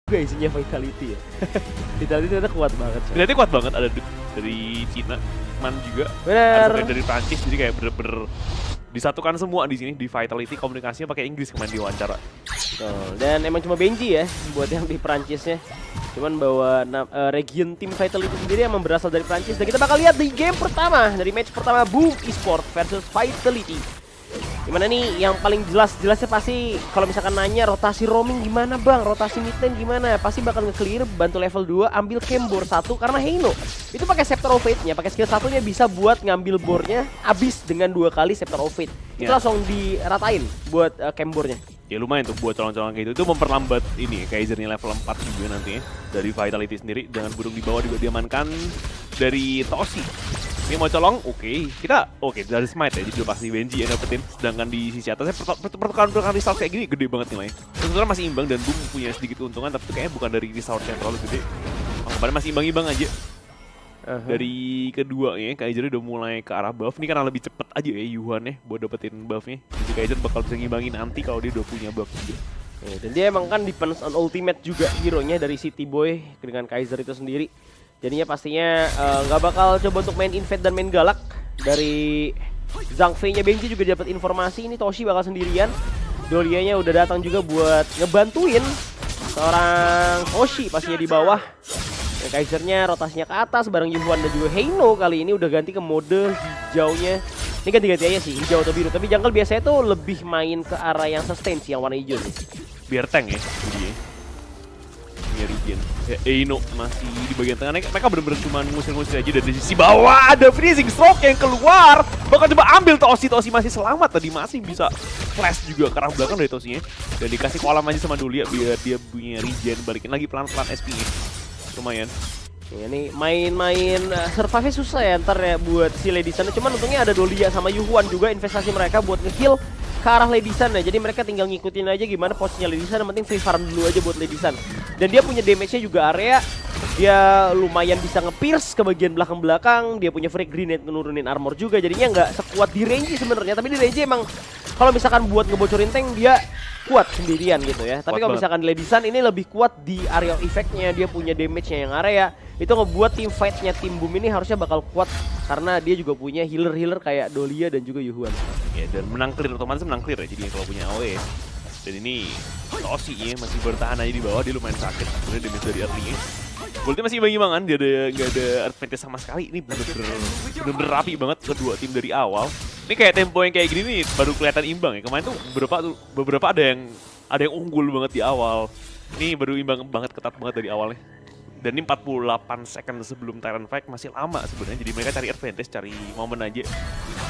juga isinya Vitality ya. Vitality ternyata kuat banget. Vitality kuat banget, ada dari Cina, Man juga. Bener. Ada dari Prancis, jadi kayak bener-bener disatukan semua di sini di Vitality, komunikasinya pakai Inggris kemarin di wawancara. Dan emang cuma Benji ya buat yang di Prancisnya. Cuman bawa region tim Vitality sendiri yang berasal dari Prancis. Dan kita bakal lihat di game pertama, dari match pertama Boom Esports versus Vitality. Gimana nih yang paling jelasnya pasti kalau misalkan nanya rotasi roaming gimana bang, rotasi mid lane gimana, pasti bakal nge-clear bantu level 2 ambil camp bor 1 karena Heino itu pakai Scepter of Fate-nya, pakai skill satunya bisa buat ngambil bornya abis dengan 2 kali Scepter of Fate. Itu langsung diratain buat camp bornya. Ya lumayan tuh buat colong-colong kayak gitu. Itu memperlambat ini Kaisernya level 4 juga nantinya dari Vitality sendiri. Dengan burung di bawah juga diamankan dari Toshi. Ini mau colong, oke, dari Smite ya, jadi udah pasti Benji yang dapetin. Sedangkan di sisi atasnya pertukaran result kayak gini gede banget nilainya. Sebenarnya masih imbang dan Boom punya sedikit keuntungan, tapi kayaknya bukan dari result yang terlalu gede. Kemarin masih imbang-imbang aja. Dari kedua ya, Kaiser udah mulai ke arah buff. Ini karena lebih cepet aja ya Yuhan ya buat dapetin buffnya. Jadi Kaiser bakal bisa ngimbangin nanti kalau dia udah punya buff juga. Dan dia emang kan depends on ultimate juga hero-nya dari City Boy dengan Kaiser itu sendiri. Jadinya pastinya nggak bakal coba untuk main invade dan main galak. Dari Zhang Fei-nya Benji juga dapat informasi ini Toshi bakal sendirian. Dolianya udah datang juga buat ngebantuin seorang Toshi pastinya di bawah. Dan Kaisernya rotasinya ke atas bareng Yuhuan dan juga Heino kali ini udah ganti ke mode hijaunya. Ini ganti-ganti aja sih hijau atau biru. Tapi Jungle biasanya tuh lebih main ke arah yang sustain sih yang warna hijau sih. Biar tank ya jadi. Regen. Ya, Heino masih di bagian tengah. Mereka bener-bener cuma ngusir-ngusir aja dari sisi bawah. Ada freezing stroke yang keluar. Bakal coba ambil Toshi masih selamat tadi, masih bisa flash juga ke arah belakang dari Toshinya. Dan dikasih kolam aja sama Dolia biar dia punya regen, balikin lagi pelan-pelan SP-nya. Lumayan. Ya, ini main-main survive susah ya ntar ya buat si Lady Sun. Cuman untungnya ada Dolia sama Yuhuan juga investasi mereka buat nge-heal ke arah Lady Sun ya. Jadi mereka tinggal ngikutin aja gimana posisinya Lady Sun, yang penting free farm dulu aja buat Lady Sun. Dan dia punya damage-nya juga area. Dia lumayan bisa nge-pierce ke bagian belakang-belakang. Dia punya free grenade menurunin armor juga. Jadinya nggak sekuat di range sebenarnya. Tapi di range emang kalau misalkan buat ngebocorin tank dia kuat sendirian gitu ya. Tapi kalau misalkan Lady Sun ini lebih kuat di area effect-nya. Dia punya damage-nya yang area. Itu ngebuat tim fight-nya tim Boom ini harusnya bakal kuat karena dia juga punya healer-healer kayak Dolia dan juga Yuhuan. Ya, dan menang clear, otomatis menang clear ya jadi kalau punya AoE. Dan ini Toshi ya masih bertahan aja di bawah, dia lumayan sakit sebenarnya damage dari early-nya. Goldnya masih imbang-imbangan, dia ada nggak ada advantage sama sekali. Ini bener-bener rapi banget kedua tim dari awal. Ini kayak tempo yang kayak gini nih baru kelihatan imbang ya. Kemarin tuh beberapa ada yang unggul banget di awal. Ini baru imbang banget, ketat banget dari awalnya. Dan ini 48 second sebelum Tyrant Fight masih lama sebenarnya. Jadi mereka cari advantage, cari momen aja.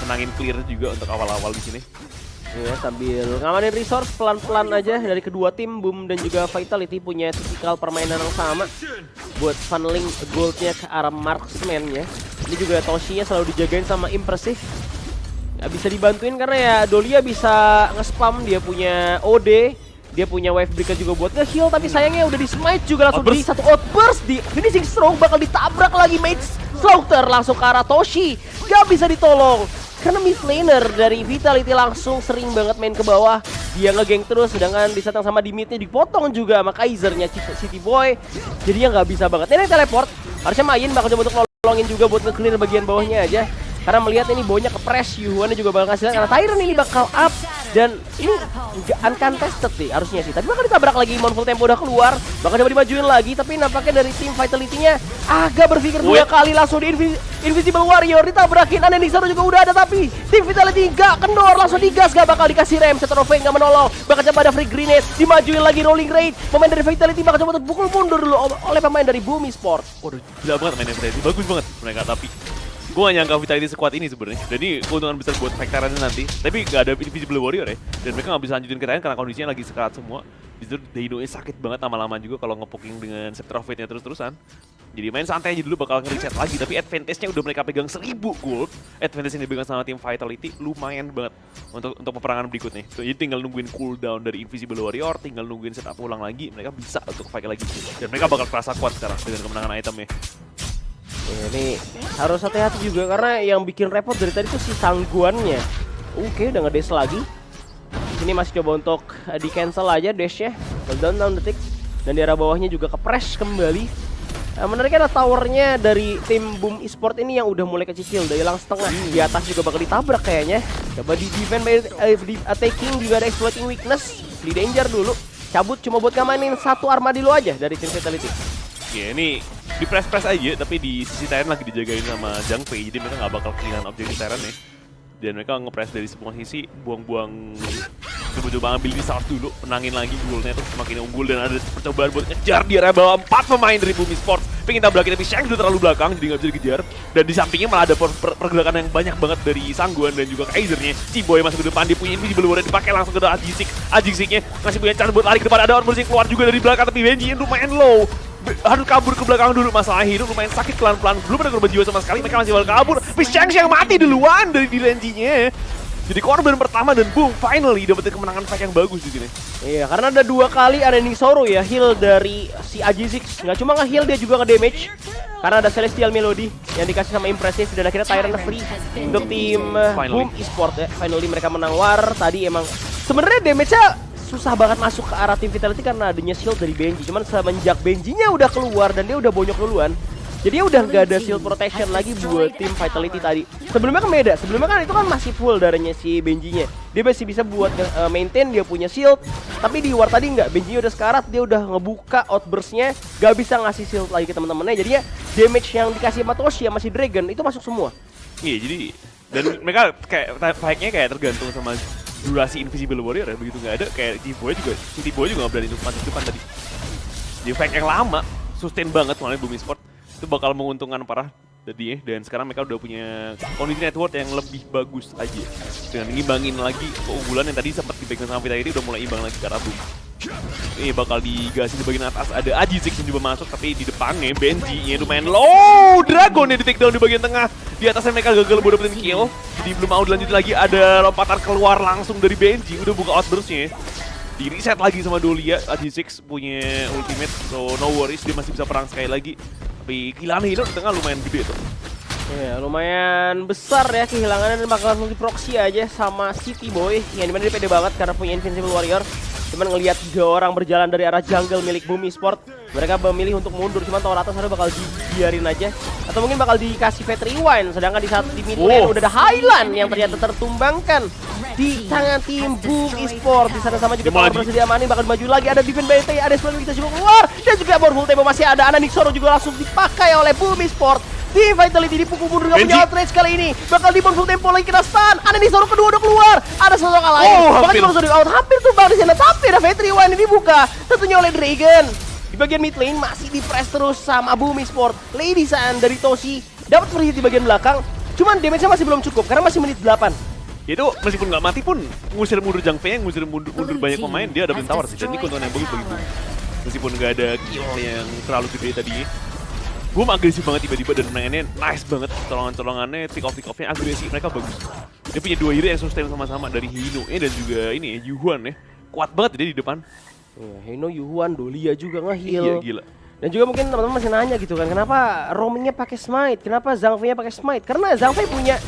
Menangin clear juga untuk awal-awal di sini. Ya, sambil ngamanin resource pelan-pelan aja dari kedua tim. Boom dan juga Vitality punya tipikal permainan yang sama buat funneling goldnya ke arah marksman ya. Ini juga Toshi-nya selalu dijagain sama Impressive. Gak bisa dibantuin karena ya Dolia bisa nge-spam, dia punya OD. Dia punya wave breaker juga buat nge-heal, tapi sayangnya udah di-smite juga langsung di satu outburst. Di finishing stroke bakal ditabrak lagi Mage Slaughter langsung ke arah Toshi. Gak bisa ditolong karena mid laner dari Vitality langsung sering banget main ke bawah. Dia nge-gank terus, sedangkan di setang sama di midnya dipotong juga sama Kaisernya City Boy. Jadinya nggak bisa banget. Ini teleport, harusnya main bakal coba untuk nolongin juga buat nge-clear bagian bawahnya aja. Karena melihat ini bawahnya ke-press, Yuhuan juga bakal ngasih karena Tyrant ini bakal up. Dan ini nggak uncontested nih harusnya sih. Tapi bakal ditabrak lagi, Mournful Tempo udah keluar. Bakal coba dimajuin lagi, tapi nampaknya dari tim Vitality-nya agak berpikir dua kali langsung di Invisible Warrior ditabrakin. Unending Shadow juga udah ada, tapi tim Vitality nggak kendor, langsung digas, gak bakal dikasih rem. Scepter of Fate nggak menolong, bakal coba ada free grenade, dimajuin lagi rolling raid. Pemain dari Vitality bakal coba untuk pukul mundur dulu oleh pemain dari Boom Esports. Waduh, gila banget mainnya Vitality, bagus banget mereka tapi gue gak nyangka Vitality sekuat ini sebenarnya. Dan ini keuntungan besar buat Vectorannya nanti. Tapi gak ada Invisible Warrior ya. Dan mereka gak bisa lanjutin ke karena kondisinya lagi sekarat semua. Disitu Heino-nya sakit banget lama-lama juga kalau nge-poking dengan Scepter of Fate-nya terus-terusan. Jadi main santai aja dulu, bakal nge-reset lagi. Tapi advantage-nya udah mereka pegang 1000 gold. Advantage yang dipegang sama tim Vitality lumayan banget untuk peperangan berikutnya. Jadi tinggal nungguin cooldown dari Invisible Warrior, tinggal nungguin setup ulang lagi. Mereka bisa untuk fight lagi. Dan mereka bakal kerasa kuat sekarang dengan kemenangan itemnya. Ini harus hati-hati juga karena yang bikin repot dari tadi tuh si Sangguannya. Oke, udah nge-dash lagi. Ini masih coba untuk di cancel aja dashnya. Cooldown 6 detik. dan di arah bawahnya juga ke-press kembali. Menariknya ada towernya dari tim Boom Esport ini yang udah mulai kecil, udah hilang setengah. Di atas juga bakal ditabrak kayaknya. Coba di defend by di attacking, juga ada exploiting weakness. Di danger dulu, cabut cuma buat ngamanin satu armadillo aja dari tim Vitality. Ya ini di press aja, tapi di sisi Terran lagi dijagain sama Zhang Fei, jadi mereka nggak bakal kehilangan objektif Terran ya. Dan mereka nge-press dari semua sisi, buang-buang, coba-coba ambil di start dulu, menangin lagi goalnya tuh semakin unggul, dan ada percobaan buat ngejar di area bawah 4 pemain dari Boom Esports. Pengen tabrakin tapi Shank udah terlalu belakang, jadi nggak bisa dikejar. Dan di sampingnya malah ada pergerakan yang banyak banget dari Sangguan dan juga Kaisernya. Ciboy masuk ke depan, dia punya invisible ward, dipakai langsung ke Ajixik-nya masih punya chance buat lari ke depan, ada Outburst yang keluar juga dari belakang, tapi Benji lumayan low. Harus kabur ke belakang dulu, masalah hidup lumayan sakit pelan-pelan, belum ada korban jiwa sama sekali, mereka masih bakal kabur. Tapi Shanks yang mati duluan dari Dilenji-nya. Jadi korban pertama dan boom, finally dapetin kemenangan fight yang bagus di sini. Iya, karena ada 2 kali Anening Soro ya, heal dari si Ajixik. Nggak cuma nge-heal, dia juga nge-damage. Karena ada Celestial Melody yang dikasih sama Impressive, dan akhirnya Tyrant free untuk tim Boom Esport ya. Finally mereka menang war. Tadi emang sebenarnya damage-nya susah banget masuk ke arah tim Vitality karena adanya shield dari Benji. Cuman semenjak Benji-nya udah keluar dan dia udah bonyok duluan, jadi udah nggak ada shield protection lagi buat tim Vitality tadi. Sebelumnya kan beda, sebelumnya kan itu kan masih full darahnya si Benji-nya. Dia masih bisa buat maintain, dia punya shield. Tapi di war tadi nggak, Benji-nya udah sekarat, dia udah ngebuka outburst-nya, nggak bisa ngasih shield lagi ke teman-temannya. Jadinya damage yang dikasih sama Toshi, masih Dragon, itu masuk semua. Iya, jadi dan mereka kayak fight-nya kayak tergantung sama durasi Invisible Warrior ya, begitu nggak ada kayak T-Boy juga nggak berani untuk mati depan tadi. Jadi fight yang lama, sustain banget soalnya Boom Esport itu bakal menguntungkan parah tadi ya. Dan sekarang mereka udah punya kondisi network yang lebih bagus aja, dengan ngimbangin lagi keunggulan yang tadi sempat dipegang sama Vitality, udah mulai imbang lagi ke arah Boom. Ini bakal digasin di bagian atas, ada Ajixik yang juga masuk, tapi di depannya Benji-nya lumayan low. Dragon yang di take down di bagian tengah. Di atasnya mereka gagal buat dapetin kill, jadi belum mau dilanjutin lagi. Ada lompatan keluar langsung dari Benji, udah buka outburst-nya. Di reset lagi sama Dolia. Ajixik punya ultimate, so no worries, dia masih bisa perang sekali lagi. Tapi kehilangan hero di tengah lumayan gede tuh. Ya, lumayan besar ya kehilangannya, dan bakalan multi proxy aja sama City Boy yang dimana dia pede banget karena punya Invincible Warrior. Cuman ngelihat 3 orang berjalan dari arah jungle milik Boom Esport, mereka memilih untuk mundur. Cuman tower atas ada bakal dibiarin aja, atau mungkin bakal dikasih Fate Rewind. Sedangkan di saat di mid lane udah ada Highland yang ternyata tertumbangkan di tangan tim Boom Esport. Di sana sama juga tower bersedia manin, bakal maju lagi. Ada defend BT, ada Spell kita juga keluar, dan juga powerful tempo masih ada. Anening Soro juga langsung dipakai oleh Boom Esport. Di Vitality dipukul mundur, gak punya outrage kali ini. Bakal di full tempo lagi kena stun. Anening Soro kedua udah keluar. Ada sosok lain. Bahkan cuma sudah out, hampir tumbang di sana. Tapi ada Fate Rewind ini dibuka tentunya oleh Dragon. Di bagian mid lane masih di press terus sama Boom Esport. Lady San dari Toshi dapat free hit di bagian belakang. Cuman damage-nya masih belum cukup karena masih menit 8. Itu meskipun nggak mati pun ngusir mundur Zhang Fei, ngusir mundur banyak pemain, dia ada tower sih. Dan ini keuntungan yang bagus bagi Boom. Meskipun nggak ada kill yang terlalu gede tadi, Boom agresif banget tiba-tiba, dan menangannya nice banget. Colongan-colongannya, pick off-nya agresif, mereka bagus. Dia punya 2 hero yang sustain sama-sama dari Hino dan juga ini ya, Yuhuan ya. Kuat banget dia di depan. Hino, Yuhuan, Dolia juga nge-heal. Iya, gila. Dan juga mungkin teman-teman masih nanya gitu kan, kenapa roamingnya pakai smite, kenapa Zhang Fei-nya pakai smite? Karena Zhang Fei punya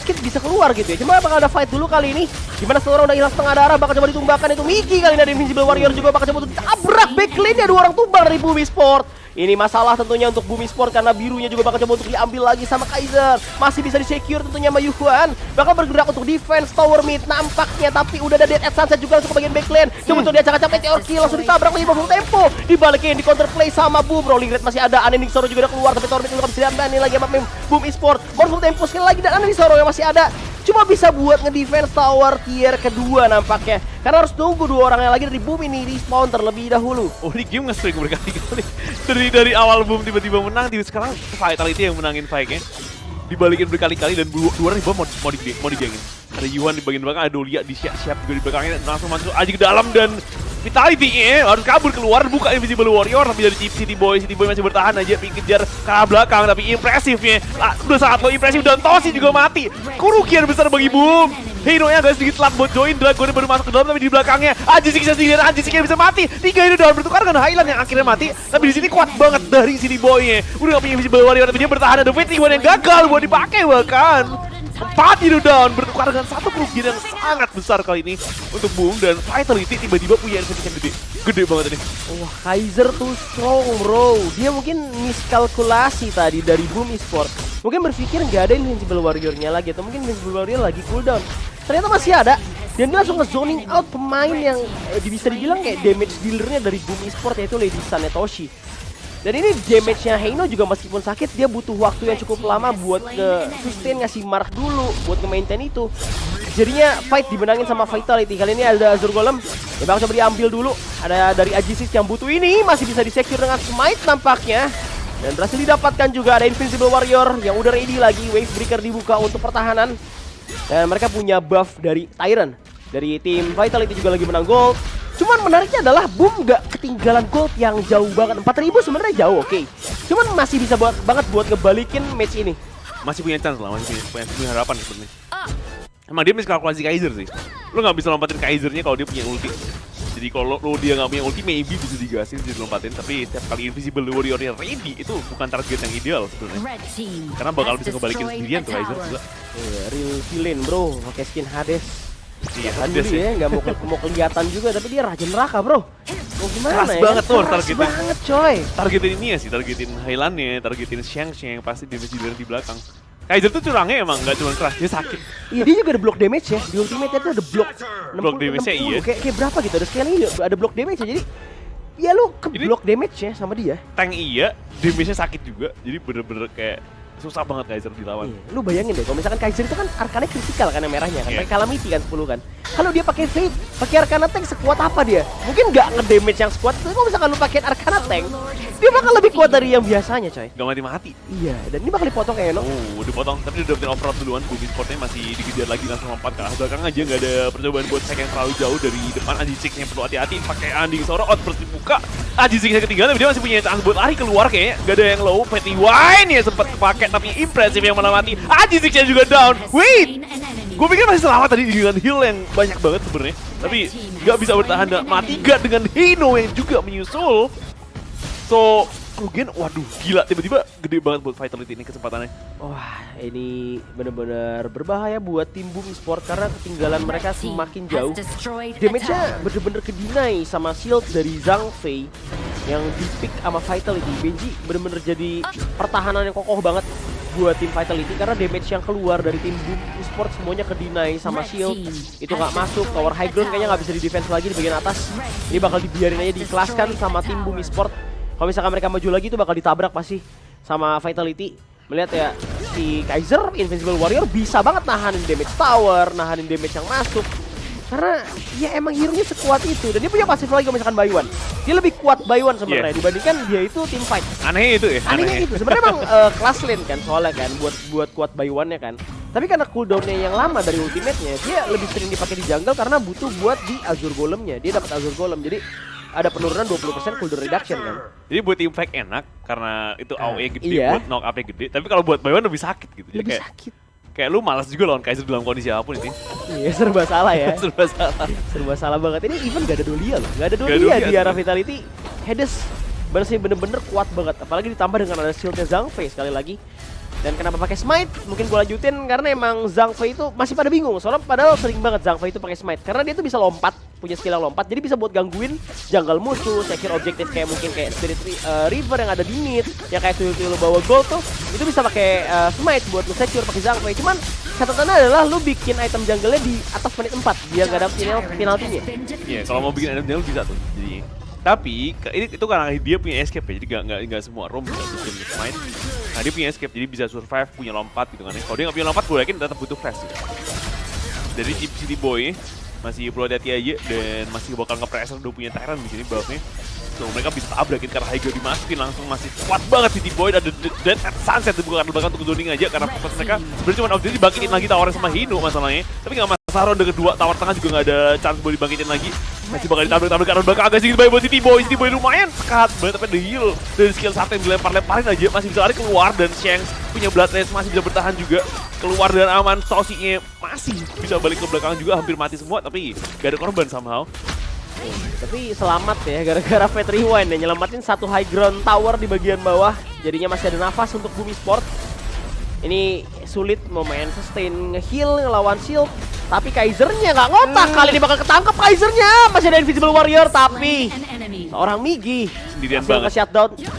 skip bisa keluar gitu ya. Cuma bakal ada fight dulu kali ini, dimana seorang udah hilang setengah darah, bakal coba ditumbangkan itu Miki kali ini. Ada Invincible Warrior juga bakal coba untuk tabrak backlane-nya, 2 orang tumbang dari Boom Esport. Ini masalah tentunya untuk Boom Esport karena birunya juga bakal coba untuk diambil lagi sama Kaiser. Masih bisa di-secure tentunya sama Yuhuan. Bakal bergerak untuk defense tower mid nampaknya, tapi udah ada Dead at Sunset juga langsung ke bagian backline. Coba untuk diacak-acak meteor kill, langsung ditabrak lagi full tempo. Dibalikin, di counter play sama Boom. Rolling rate masih ada, Anening Soro juga udah keluar, tapi tower mid juga bisa diambil lagi sama Boom Esport. Full tempo sekali lagi, dan Anening Soro yang masih ada cuma bisa buat ngedefense tower tier kedua nampaknya. Karena harus nunggu 2 orang yang lagi dari Boom ini respawn terlebih dahulu. Oh, ini game nge-string berkali-kali. Dari awal Boom tiba-tiba menang, sekarang Vitality yang menangin fight-nya. Dibalikin berkali-kali, dan 2 orang di bawah mau digangin. Ada Yuhan di bagian belakang, ada Dolia siap juga di belakangnya, langsung masuk aja ke dalam, dan Vitality harus kabur keluar, buka Invisible Warrior, tapi dari City Boy masih bertahan aja, kejar ke arah belakang, tapi impresifnya udah sangat lo impresif, dan Toshi juga mati. Kerugian besar bagi Boom. Hero-nya agak sedikit telat buat join, Dragon baru masuk ke dalam, tapi di belakangnya Ajixik yang bisa mati. 3 hero dalam bertukar dengan Highland yang akhirnya mati, tapi di sini kuat banget dari City Boy-nya. Udah gak punya Invisible Warrior, tapi dia bertahan, ada Fate Rewind yang gagal buat dipakai bahkan. 4 hero down, bertukar dengan 1 kerugian yang sangat besar kali ini untuk Boom, dan Vitality tiba-tiba punya advantage yang gede. gede banget ini. Wah, Kaiser tuh strong bro. Dia mungkin miskalkulasi tadi dari Boom Esport. Mungkin berpikir nggak ada Invincible Warrior-nya lagi, atau mungkin Invincible Warrior lagi cooldown. Ternyata masih ada. Dan dia langsung nge-zoning out pemain yang bisa dibilang kayak damage dealernya dari Boom Esport, yaitu Lady Sanetoshi. Dan ini damage-nya Heino juga meskipun sakit, dia butuh waktu yang cukup lama buat sustain, ngasih mark dulu buat nge-maintain itu. Jadinya fight dimenangin sama Vitality. Kali ini ada Azure Golem yang bakal coba diambil dulu. Ada dari Aegis yang butuh ini, masih bisa di-secure dengan Smite nampaknya. Dan berhasil didapatkan juga, ada Invincible Warrior yang udah ready lagi. Wave Breaker dibuka untuk pertahanan. Dan mereka punya buff dari Tyrant. Dari tim Vitality juga lagi menang gold. Cuman menariknya adalah Boom gak ketinggalan gold yang jauh banget. 4.000 sebenarnya jauh, oke. Cuman masih bisa banget buat ngebalikin match ini. Masih punya chance lah, masih punya harapan sebenarnya. Emang dia miskalkulasi Kaiser sih. Lo nggak bisa lompatin Kaisernya kalau dia punya ulti. Jadi kalau dia nggak punya ulti, maybe bisa digasin, bisa dilompatin. Tapi setiap kali Invisible Warrior-nya ready, itu bukan target yang ideal sebenarnya. Karena bakal bisa ngebalikin sendirian tuh Kaiser juga. Real villain bro, pakai skin Hades. Iya, Hades ya, nggak mau kelihatan juga, tapi dia raja neraka bro. Mau gimana keras ya? banget tuh Keras targetin. banget coy. Targetin ini ya sih, targetin Highland-nya, targetin Shang-Shang, pasti damage dealer di belakang. Kaiser tuh curangnya emang nggak cuma keras, dia sakit. Iya, dia juga ada block damage ya. Di ultimate itu ada block. Block damage-nya iya. Kayak berapa gitu, ada sekali ada block damage ya. Jadi ya lu ke block damage ya sama dia. Tank iya, damage-nya sakit juga. Jadi bener-bener kayak susah banget Kaiser dilawan. Iya, lu bayangin deh, kalau misalkan Kaiser itu kan arkanya kritikal kan yang merahnya kan, pakai Calamity kan 10 kan. Kalau dia pakai Fate, pakai Arcana Tank sekuat apa dia? Mungkin nggak ngedamage yang sekuat, tapi kalau misalkan lu pakai Arcana Tank, dia bakal lebih kuat dari yang biasanya coy. Gak mati-mati. Iya, dan ini bakal dipotong kayak Oh, dipotong, tapi udah dapetin overload duluan. Boom Sportnya masih dikejar lagi langsung lompat ke arah belakang aja, nggak ada percobaan buat check yang terlalu jauh dari depan. Ajisik yang perlu hati-hati, pakai Anding Soro, outburst dibuka. Ajisik yang ketinggalan, tapi dia masih punya chance buat lari keluar kayaknya. Gak ada yang low, Petty Wine ya sempat kepake, tapi impresif yang malah mati. Ajisiknya juga down. Wait, gue pikir masih selamat tadi dengan heal yang banyak banget sebenarnya, tapi nggak bisa bertahan dan mati gak dengan Heino yang juga menyusul. So kerugian, waduh gila, tiba-tiba gede banget buat Vitality ini kesempatannya. Wah, ini benar-benar berbahaya buat tim Boom Esport karena ketinggalan mereka semakin jauh. Damage-nya bener-bener kedinai sama shield dari Zhang Fei yang di-pick sama Vitality. Benji bener-bener jadi pertahanan yang kokoh banget buat tim Vitality karena damage yang keluar dari tim Boom Esport semuanya kedinai sama shield. Itu nggak masuk, tower high ground kayaknya nggak bisa di-defense lagi di bagian atas. Ini bakal dibiarin aja diikhlaskan sama tim Boom Esport. Kalau misalkan mereka maju lagi itu bakal ditabrak pasti sama Vitality. Melihat ya, si Kaiser, Invincible Warrior bisa banget nahanin damage tower, nahanin damage yang masuk. Karena ya emang hero-nya sekuat itu. Dan dia punya pasif lagi kalau misalkan Baywan. Dia lebih kuat Baywan sebenarnya dibandingkan dia itu team fight. Aneh itu ya? Anehnya itu. Sebenarnya emang class lane kan soalnya kan buat kuat Baywan-nya kan. Tapi karena cooldown-nya yang lama dari ultimate-nya, dia lebih sering dipakai di jungle karena butuh buat di Azure Golem-nya. Dia dapat Azure Golem. Jadi ada penurunan 20% cooldown reduction kan. Jadi buat tim fight enak karena itu AOE gede, iya. buat knock up-nya gede. Tapi kalau buat Baywan lebih sakit gitu. Jadi Lebih kayak, sakit. Kayak lu malas juga lawan Kaiser dalam kondisi apapun ini. Iya, serba salah ya. Serba salah. Serba salah banget. Ini even gak ada Dolia loh. Gak ada Gak Dolia ada di arah Vitality. Hades bener-bener kuat banget. Apalagi ditambah dengan ada shieldnya Zhang Fei sekali lagi. Dan kenapa pakai smite? Mungkin gue lanjutin karena emang Zhang Fei itu masih pada bingung. Soalnya padahal sering banget Zhang Fei itu pakai smite karena dia tuh bisa lompat, punya skill yang lompat. Jadi bisa buat gangguin jungle musuh, secure objektif kayak mungkin kayak Spirit River yang ada di mid, yang kayak tuyul-tuyul bawa gold tuh. Itu bisa pakai smite buat lu secure pakai Zhang Fei. Cuman catatannya adalah lu bikin item jungle-nya di atas menit 4 biar gak ada penaltinya. Iya, kalau mau bikin item jungle bisa tuh. Jadi tapi ini itu karena dia punya escape ya, jadi nggak semua roam bisa bikin smite. Nah dia punya escape, jadi bisa survive, punya lompat gitu kan ya. Kalau dia nggak punya lompat, gue yakin tetap butuh flash gitu. Dari Chip City Boy masih perlu hati-hati aja dan masih bakal nge-pressure udah punya Tyrant di sini buffnya. So mereka bisa tabrakin karena Haigo dimasukin langsung masih kuat banget City Boy. Ada Dead at Sunset dibuka karena belakang untuk zoning aja karena fokus mereka sebenarnya cuma objektif dibangkitin lagi towernya sama Hino masalahnya. Tapi nggak masalah, ronde kedua tower tengah juga nggak ada chance buat dibangkitin lagi. Masih bakal ditabrak-tabrak karena belakang agak sedikit buat City Boy. City Boy lumayan sekat banget tapi ada heal dari skill satu yang dilempar-lemparin aja masih bisa lari keluar dan Shanks punya blood race masih bisa bertahan juga keluar dan aman. Tosinya masih bisa balik ke belakang juga hampir mati semua tapi gak ada korban somehow. Tapi selamat ya gara-gara Fate Rewind ya nyelamatin satu high ground tower di bagian bawah. Jadinya masih ada nafas untuk Boom Esport. Ini sulit mau main sustain, nge-heal, ngelawan shield. Tapi Kaisernya nggak ngotak, kali ini bakal ketangkep Kaisernya. Masih ada Invisible Warrior, tapi seorang Migi Sendirian banget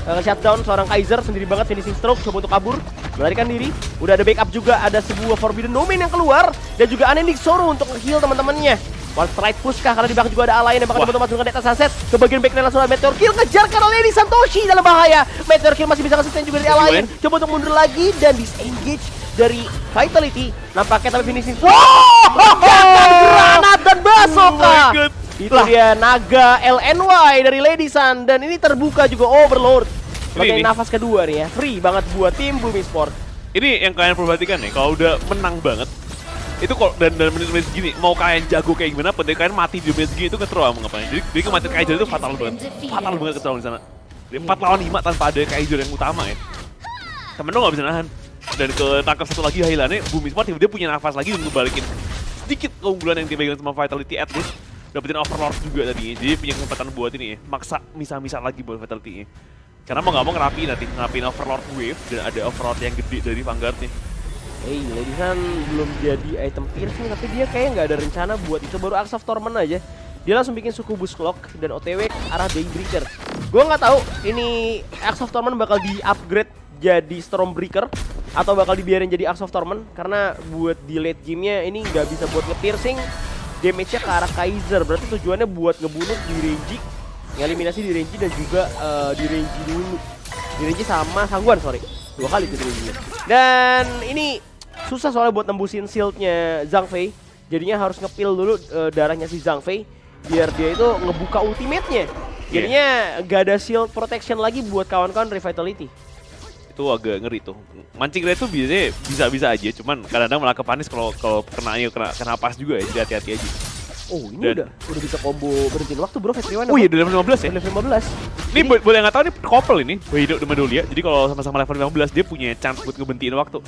nge-shutdown seorang Kaiser sendiri banget, finishing stroke, coba untuk kabur, melarikan diri. Udah ada backup juga, ada sebuah Forbidden Domain yang keluar dan juga Unending Sorrow untuk nge-heal teman-temannya. One strike push kah, karena di belakang juga ada Alain yang bakal coba masuk ke Data Sunset. Ke bagian backline langsung ada Meteor Kill, ngejar karena Lady Santoshi dalam bahaya. Meteor Kill masih bisa nge-sustain juga dari Alain. Coba untuk mundur lagi dan disengage dari Vitality. Nampaknya tapi finishing. Granat dan Basoka. Itu dia Naga LNY dari Lady Sun, dan ini terbuka juga Overlord. Sebagai nafas kedua nih ya, free banget buat tim Bumi Sport. Ini yang kalian perhatikan nih, kalau udah menang banget itu kok dan menit-menit segini mau kalian jago kayak gimana, penting kalian mati di menit segini itu nge-throw mau ngapain. Jadi kematian Kaiser itu fatal banget nge-throw di sana. Jadi 4 lawan 5 tanpa ada Kaiser yang utama ya. Temen lo gak bisa nahan. Dan ketangkap satu lagi highlight-nya, Bumi Sport dia punya nafas lagi untuk ngebalikin sedikit keunggulan yang dipegang sama Vitality, at least dapetin Overlord juga tadi. Jadi punya kesempatan buat ini ya, maksa misa-misa lagi buat Vitality ya. Karena mau gak mau ngerapin Overlord Wave dan ada Overlord yang gede dari Vanguard nih. Lady Sun belum jadi item piercing, tapi dia kayaknya nggak ada rencana buat itu, baru Axe of Torment aja. Dia langsung bikin Succubus Clock dan OTW ke arah Daybreaker. Gue nggak tahu ini Axe of Torment bakal di-upgrade jadi Stormbreaker atau bakal dibiarin jadi Axe of Torment, karena buat di late game-nya ini nggak bisa buat nge-piercing damage-nya ke arah Kaiser. Berarti tujuannya buat ngebunuh di range, ngeliminasi di range dan juga di range dulu. Di range sama Sangguan, sorry. 2 kali gitu range-nya. Dan ini susah soalnya buat nembusin shield-nya Zhang Fei. Jadinya harus nge-peel dulu darahnya si Zhang Fei biar dia itu ngebuka ultimate-nya. Jadinya gak ada shield protection lagi buat kawan-kawan Vitality. Itu agak ngeri tuh. Mancing rate tuh biasanya bisa-bisa aja, cuman kadang-kadang malah kepanis kalau kena pas juga ya, jadi hati-hati aja. Oh, ini udah bisa combo berhentiin waktu bro, Fat Rewind. Oh iya, udah level 15 ya? Level 15. Ini buat yang nggak tahu, ini couple ini, Waido sama Dolia. Jadi kalau sama-sama level 15 dia punya chance buat ngebentiin waktu.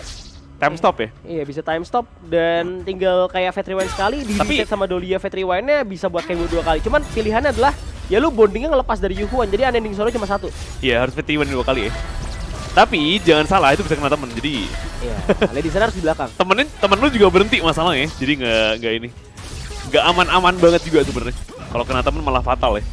Time stop ya? Iya, bisa time stop dan tinggal kayak Fat Rewind sekali di reset sama Dolia. Fat Rewind-nya bisa buat kayak 2 kali. Cuman pilihannya adalah ya lu bondingnya ngelepas dari Yuhuan. Jadi Unending Sorrow cuma 1. Iya, harus Fat Rewind 2 kali ya. Tapi jangan salah, itu bisa kena temen. Jadi iya, Lady Sun harus di belakang. Temen lu juga berhenti masalahnya. Jadi nggak aman-aman banget juga sebenarnya. Kalau kena temen malah fatal ya.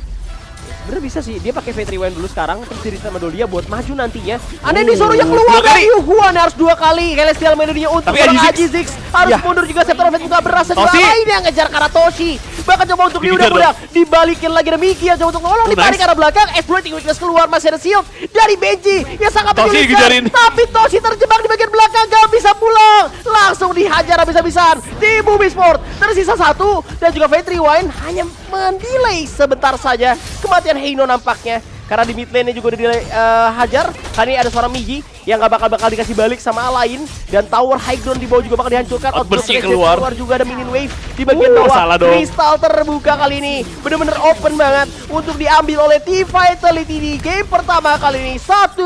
Sebenernya bisa sih, dia pakai Fate Rewind dulu sekarang, terus diri sama Dolia buat maju nantinya. Unending Sorrow yang keluar dari Yuhuan harus 2 kali. Celestial Melody-nya untuk Aji Ziggs harus mundur juga. Scepter of Fate juga berasa juga lain yang ngejar Karatoshi. Bahkan coba untuk diudak-udak, dibalikin lagi ada Miki yang coba untuk nolong, ditarik ke arah belakang. Exploiting weakness keluar, masih ada shield dari Benji yang sangat menyulitkan. Tapi Toshi terjebak di bagian belakang, gak bisa pulang. Langsung dihajar habis-habisan di Bumi Sport. Tersisa 1 dan juga Fate Rewind hanya mendelay sebentar saja kematian Heino nampaknya, karena di mid lane-nya juga udah dihajar. Kali ini ada seorang Migi yang gak bakal dikasih balik sama Alain, dan tower high ground di bawah juga bakal dihancurkan. Bersih keluar juga ada minion wave di bagian bawah. Kristal terbuka kali ini bener-bener open banget untuk diambil oleh Team Vitality di game pertama kali ini. 1-0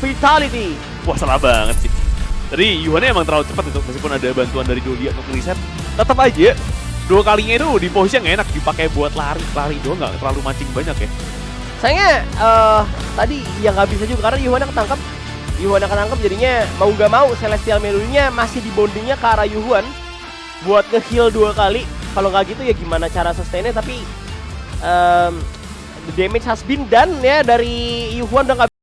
Vitality. Wah, salah banget sih. Tadi Yuhannya emang terlalu cepat itu, meskipun ada bantuan dari Dolia untuk reset. Tetap aja 2 kalinya itu di posisi yang enak, dipakai buat lari doang, nggak terlalu mancing banyak ya. Sayangnya tadi yang nggak bisa juga karena Yuhuan ketangkap, jadinya mau nggak mau Celestial Melody-nya masih di bondingnya ke arah Yuhuan buat nge-heal 2 kali. Kalau nggak gitu ya gimana cara sustain-nya, tapi the damage has been done ya dari Yuhuan udah nggak